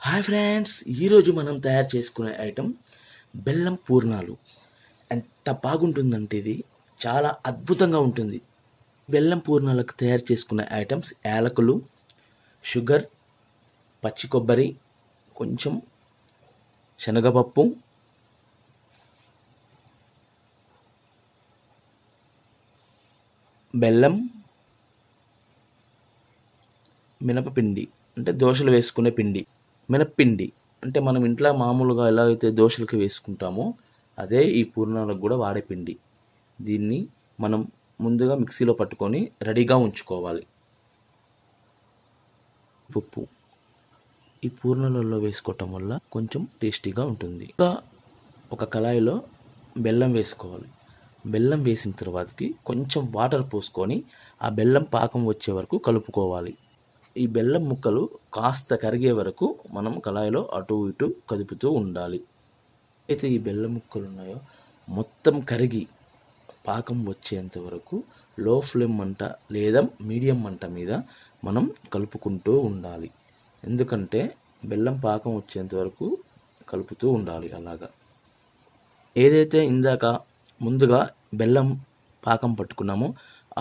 Hi friends, ఈరోజు మనం తయారు చేసుకునే ఐటెం బెల్లం పూర్ణాలు. ఎంత బాగుంటుందంటే ఇది చాలా అద్భుతంగా ఉంటుంది. బెల్లం పూర్ణాలకు తయారు చేసుకునే ఐటమ్స్ యాలకులు, షుగర్, పచ్చి కొబ్బరి, కొంచెం శనగపప్పు, బెల్లం, మినపపిండి అంటే దోశలు వేసుకునే పిండి, మినప్పిండి అంటే మనం ఇంట్లో మామూలుగా ఎలా అయితే దోశలకి వేసుకుంటామో అదే ఈ పూర్ణాలకు కూడా వాడే పిండి. దీన్ని మనం ముందుగా మిక్సీలో పట్టుకొని రెడీగా ఉంచుకోవాలి. ఉప్పు ఈ పూర్ణాలలో వేసుకోవటం వల్ల కొంచెం టేస్టీగా ఉంటుంది. ఇంకా ఒక కళాయిలో బెల్లం వేసుకోవాలి. బెల్లం వేసిన తర్వాతకి కొంచెం వాటర్ పోసుకొని ఆ బెల్లం పాకం వచ్చే వరకు కలుపుకోవాలి. ఈ బెల్లం ముక్కలు కాస్త కరిగే వరకు మనం కళాయిలో అటు ఇటు కదుపుతూ ఉండాలి. అయితే ఈ బెల్లం ముక్కలు ఉన్నాయో మొత్తం కరిగి పాకం వచ్చేంత వరకు లో ఫ్లేమ్ మంట లేదా మీడియం మంట మీద మనం కలుపుకుంటూ ఉండాలి. ఎందుకంటే బెల్లం పాకం వచ్చేంత వరకు కలుపుతూ ఉండాలి. అలాగా ఏదైతే ఇందాక ముందుగా బెల్లం పాకం పట్టుకున్నామో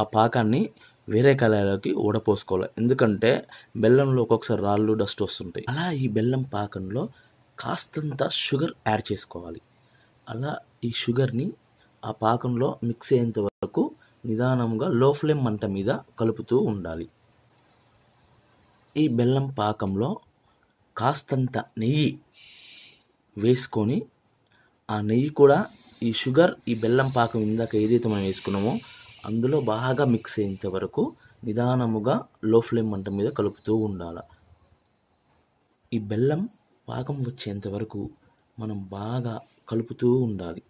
ఆ పాకాన్ని వేరే కళాయిలోకి వడపోసుకోవాలి. ఎందుకంటే బెల్లంలో ఒక్కొక్కసారి రాళ్ళు, డస్ట్ వస్తుంటాయి. అలా ఈ బెల్లం పాకంలో కాస్తంత షుగర్ యాడ్ చేసుకోవాలి. అలా ఈ షుగర్ని ఆ పాకంలో మిక్స్ అయ్యేంత వరకు నిదానంగా లో ఫ్లేమ్ మంట మీద కలుపుతూ ఉండాలి. ఈ బెల్లం పాకంలో కాస్తంత నెయ్యి వేసుకొని ఆ నెయ్యి కూడా ఈ షుగర్, ఈ బెల్లం పాకం ఇందాక ఏదైతే మనం వేసుకున్నామో అందులో బాగా మిక్స్ అయ్యేంత వరకు నిదానముగా లో ఫ్లేమ్ మంట మీద కలుపుతూ ఉండాలి. ఈ బెల్లం పాకం వచ్చేంత వరకు మనం బాగా కలుపుతూ ఉండాలి.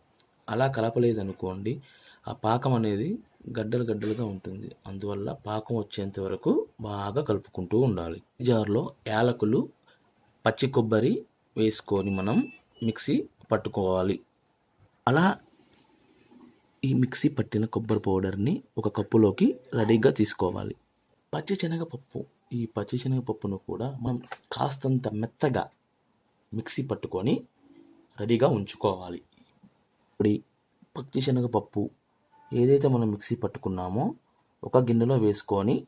అలా కలపలేదనుకోండి ఆ పాకం అనేది గడ్డలు గడ్డలుగా ఉంటుంది. అందువల్ల పాకం వచ్చేంత వరకు బాగా కలుపుకుంటూ ఉండాలి. జార్లో యాలకులు, పచ్చి కొబ్బరి వేసుకొని మనం మిక్సీ పట్టుకోవాలి. అలా ఈ మిక్సీ పట్టిన కొబ్బరి పౌడర్ని ఒక కప్పులోకి రెడీగా తీసుకోవాలి. పచ్చిశనగపప్పు, ఈ పచ్చిశనగపప్పును కూడా మనం కాస్తంత మెత్తగా మిక్సీ పట్టుకొని రెడీగా ఉంచుకోవాలి. ఇప్పుడు పచ్చిశనగపప్పు ఏదైతే మనం మిక్సీ పట్టుకున్నామో ఒక గిన్నెలో వేసుకొని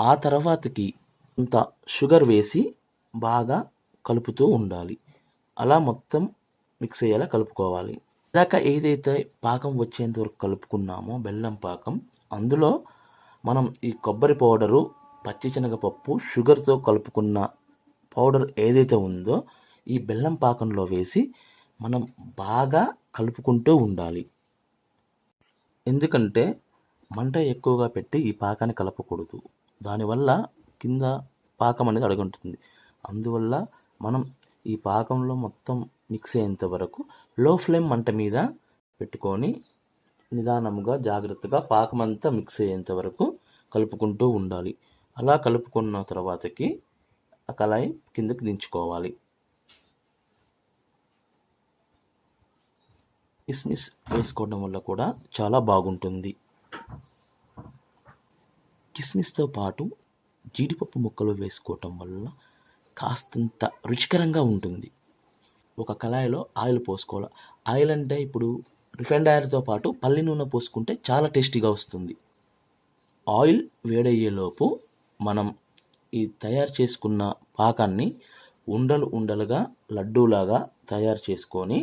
ఆ తర్వాతకి ఇంత షుగర్ వేసి బాగా కలుపుతూ ఉండాలి. అలా మొత్తం మిక్స్ అయ్యేలా కలుపుకోవాలి. ఇందాక ఏదైతే పాకం వచ్చేంత వరకు కలుపుకున్నామో బెల్లం పాకం, అందులో మనం ఈ కొబ్బరి పౌడరు, పచ్చిశనగపప్పు, షుగర్తో కలుపుకున్న పౌడర్ ఏదైతే ఉందో ఈ బెల్లం పాకంలో వేసి మనం బాగా కలుపుకుంటూ ఉండాలి. ఎందుకంటే మంట ఎక్కువగా పెట్టి ఈ పాకాన్ని కలపకూడదు. దానివల్ల కింద పాకం అనేది అడుగుంటుంది. అందువల్ల మనం ఈ పాకంలో మొత్తం మిక్స్ అయ్యేంత వరకు లో ఫ్లేమ్ మంట మీద పెట్టుకొని నిదానముగా జాగ్రత్తగా పాకం అంతా మిక్స్ అయ్యేంత వరకు కలుపుకుంటూ ఉండాలి. అలా కలుపుకున్న తర్వాతకి ఆ కళాయి కిందకి దించుకోవాలి. కిస్మిస్ వేసుకోవడం వల్ల కూడా చాలా బాగుంటుంది. కిస్మిస్తో పాటు జీడిపప్పు ముక్కలు వేసుకోవటం వల్ల కాస్తంత రుచికరంగా ఉంటుంది. ఒక కళాయిలో ఆయిల్ పోసుకోవాలి. ఆయిల్ అంటే ఇప్పుడు రిఫైండ్ ఆయిల్తో పాటు పల్లి నూనె పోసుకుంటే చాలా టేస్టీగా వస్తుంది. ఆయిల్ వేడయ్యేలోపు మనం ఈ తయారు చేసుకున్న పాకాన్ని ఉండలు ఉండలుగా లడ్డూలాగా తయారు చేసుకొని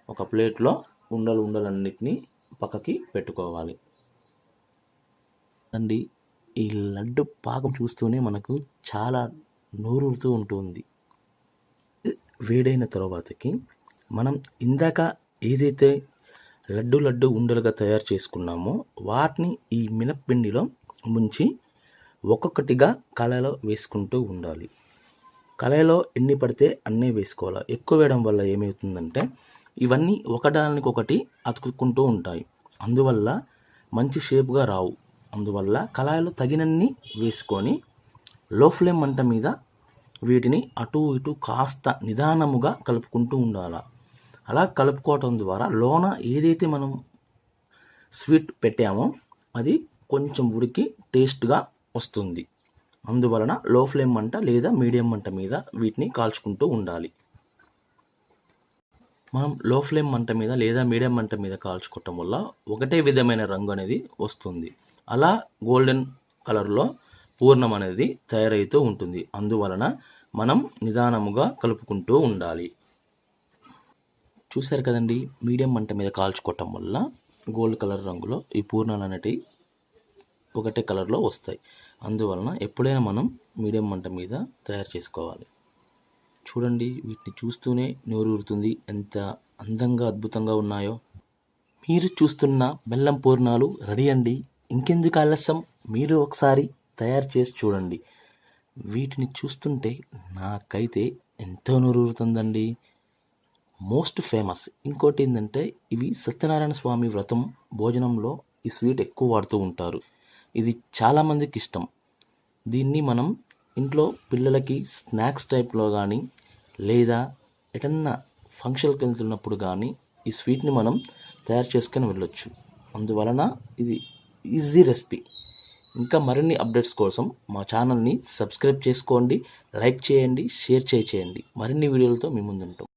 ఒక ప్లేట్లో ఉండలన్నిటినీ పక్కకి పెట్టుకోవాలి. అండి, ఈ లడ్డు పాకం చూస్తూనే మనకు చాలా నోరూరుతూ ఉంటుంది. వేడైన తర్వాతకి మనం ఇందాక ఏదైతే లడ్డు ఉండలుగా తయారు చేసుకున్నామో వాటిని ఈ మినప్పిండిలో ముంచి ఒక్కొక్కటిగా కళాయిలో వేసుకుంటూ ఉండాలి. కళాయిలో ఎన్ని పడితే అన్నీ వేసుకోవాలి. ఎక్కువ వేయడం వల్ల ఏమవుతుందంటే ఇవన్నీ ఒకదానికొకటి అతుక్కుంటూ ఉంటాయి. అందువల్ల మంచి షేప్గా రావు. అందువల్ల కళాయిలో తగినన్ని వేసుకొని లో ఫ్లేమ్ మంట మీద వీటిని అటు ఇటు కాస్త నిదానముగా కలుపుకుంటూ ఉండాలి. అలా కలుపుకోవటం ద్వారా లోన ఏదైతే మనం స్వీట్ పెట్టామో అది కొంచెం ఉడికి టేస్ట్గా వస్తుంది. అందువలన లో ఫ్లేమ్ మంట లేదా మీడియం మంట మీద వీటిని కాల్చుకుంటూ ఉండాలి. మనం లో ఫ్లేమ్ మంట మీద లేదా మీడియం మంట మీద కాల్చుకోవటం వల్ల ఒకటే విధమైన రంగు అనేది వస్తుంది. అలా గోల్డెన్ కలర్లో పూర్ణం అనేది తయారవుతూ ఉంటుంది. అందువలన మనం నిదానముగా కలుపుకుంటూ ఉండాలి. చూశారు కదండి, మీడియం మంట మీద కాల్చుకోవటం వల్ల గోల్డ్ కలర్ రంగులో ఈ పూర్ణాలు అనేటివి ఒకటే కలర్లో వస్తాయి. అందువలన ఎప్పుడైనా మనం మీడియం మంట మీద తయారు చేసుకోవాలి. చూడండి, వీటిని చూస్తూనే నోరూరుతుంది. ఎంత అందంగా అద్భుతంగా ఉన్నాయో. మీరు చూస్తున్న బెల్లం పూర్ణాలు రెడీ అండి. ఇంకెందుకు ఆలస్యం, మీరు ఒకసారి తయారు చేసి చూడండి. వీటిని చూస్తుంటే నాకైతే ఎంతో నోరూరుతుందండి. Most famous. ఇంకోటి ఏంటంటే, ఇవి సత్యనారాయణ స్వామి వ్రతం భోజనంలో ఈ స్వీట్ ఎక్కువ వాడుతూ ఉంటారు. ఇది చాలామందికి ఇష్టం. దీన్ని మనం ఇంట్లో పిల్లలకి స్నాక్స్ టైప్లో కానీ లేదా ఎటన్నా ఫంక్షన్కి వెళ్తున్నప్పుడు కానీ ఈ స్వీట్ని మనం తయారు చేసుకొని వెళ్ళొచ్చు. అందువలన ఇది ఈజీ రెసిపీ. ఇంకా మరిన్ని అప్డేట్స్ కోసం మా ఛానల్ని సబ్స్క్రైబ్ చేసుకోండి, లైక్ చేయండి, షేర్ చేయండి. మరిన్ని వీడియోలతో మీ ముందుంటాం.